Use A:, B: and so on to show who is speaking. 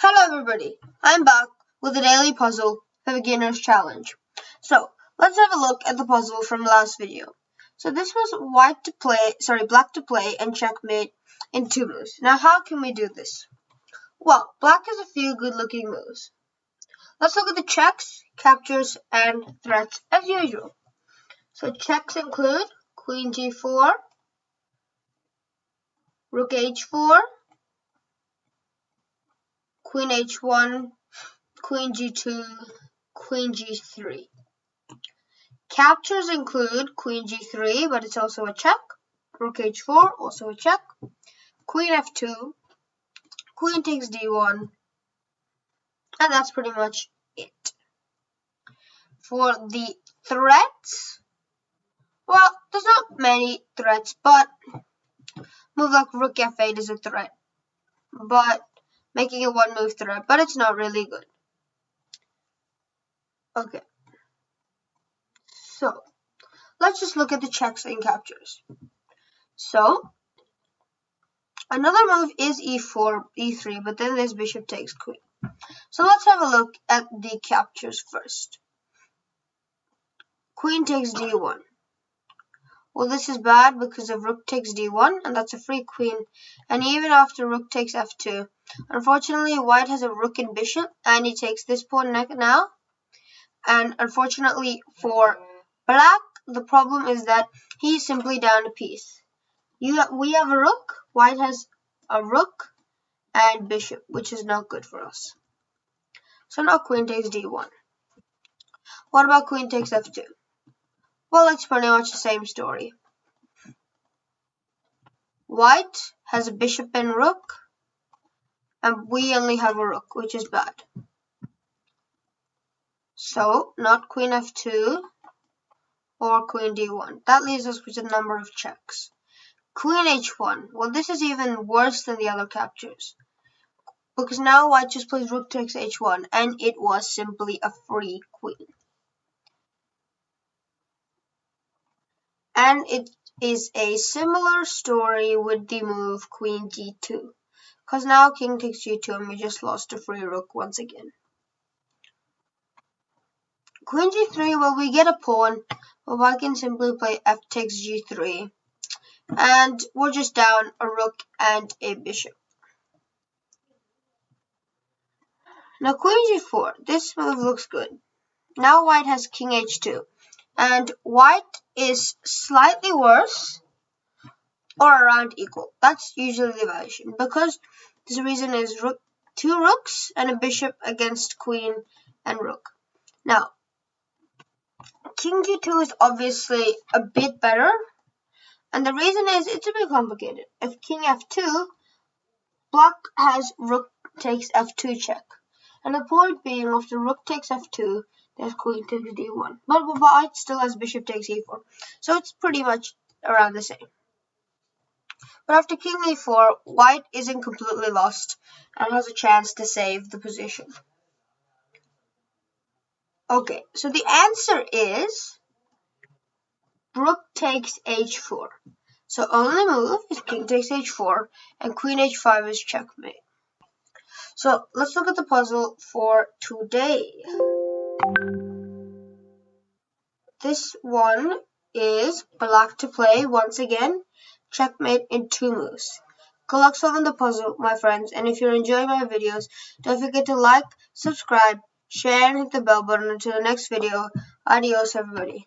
A: Hello everybody, I'm back with a daily puzzle for beginners challenge. So let's have a look at the puzzle from last video. So this was black to play and checkmate in 2 moves. Now how can we do this? Well, black has a few good looking moves. Let's look at the checks, captures, and threats as usual. So checks include Queen G4, Rook H4, Queen H1, Queen G2, Queen G3. Captures include Queen G3, but it's also a check, Rook H4, also a check, Queen F2, Queen takes D1, and that's pretty much it. For the threats, well, there's not many threats, but move like Rook F8 is a threat, but making a 1-move threat, but it's not really good. Okay, so let's just look at the checks and captures. So another move is E4, E3, but then there's bishop takes queen. So let's have a look at the captures first. Queen takes D1. Well, this is bad because of Rook takes D1, and that's a free queen. And even after Rook takes F2, unfortunately, White has a Rook and Bishop, and he takes this pawn now. And unfortunately for Black, the problem is that he's simply down a piece. We have a Rook, White has a Rook and Bishop, which is not good for us. So now Queen takes D1. What about Queen takes F2? Well, it's pretty much the same story. White has a Bishop and Rook, and we only have a Rook, which is bad. So, not Queen F2 or Queen D1. That leaves us with a number of checks. Queen H1. Well, this is even worse than the other captures, because now White just plays Rook takes H1, and it was simply a free queen. And it is a similar story with the move Queen G2, because now King takes G2 and we just lost a free Rook once again. Queen G3, well, we get a pawn, but White can simply play F takes G3, and we're just down a Rook and a Bishop. Now Queen G4, this move looks good. Now White has King H2, and White is slightly worse or around equal. That's usually the evaluation, because the reason is 2 rooks and a bishop against queen and rook. Now, King G2 is obviously a bit better, and the reason is it's a bit complicated. If King F2, Black has Rook takes F2 check, and the point being after Rook takes F2, there's Queen takes D1, but White still has Bishop takes E4, so it's pretty much around the same. But after King E4, White isn't completely lost and has a chance to save the position. Okay, so the answer is Rook takes H4. So only move is King takes H4 and Queen H5 is checkmate. So let's look at the puzzle for today. This one is Black to play once again. Checkmate in 2 moves. Good luck solving the puzzle, my friends, and if you're enjoying my videos, don't forget to like, subscribe, share, and hit the bell button. Until the next video, adios everybody.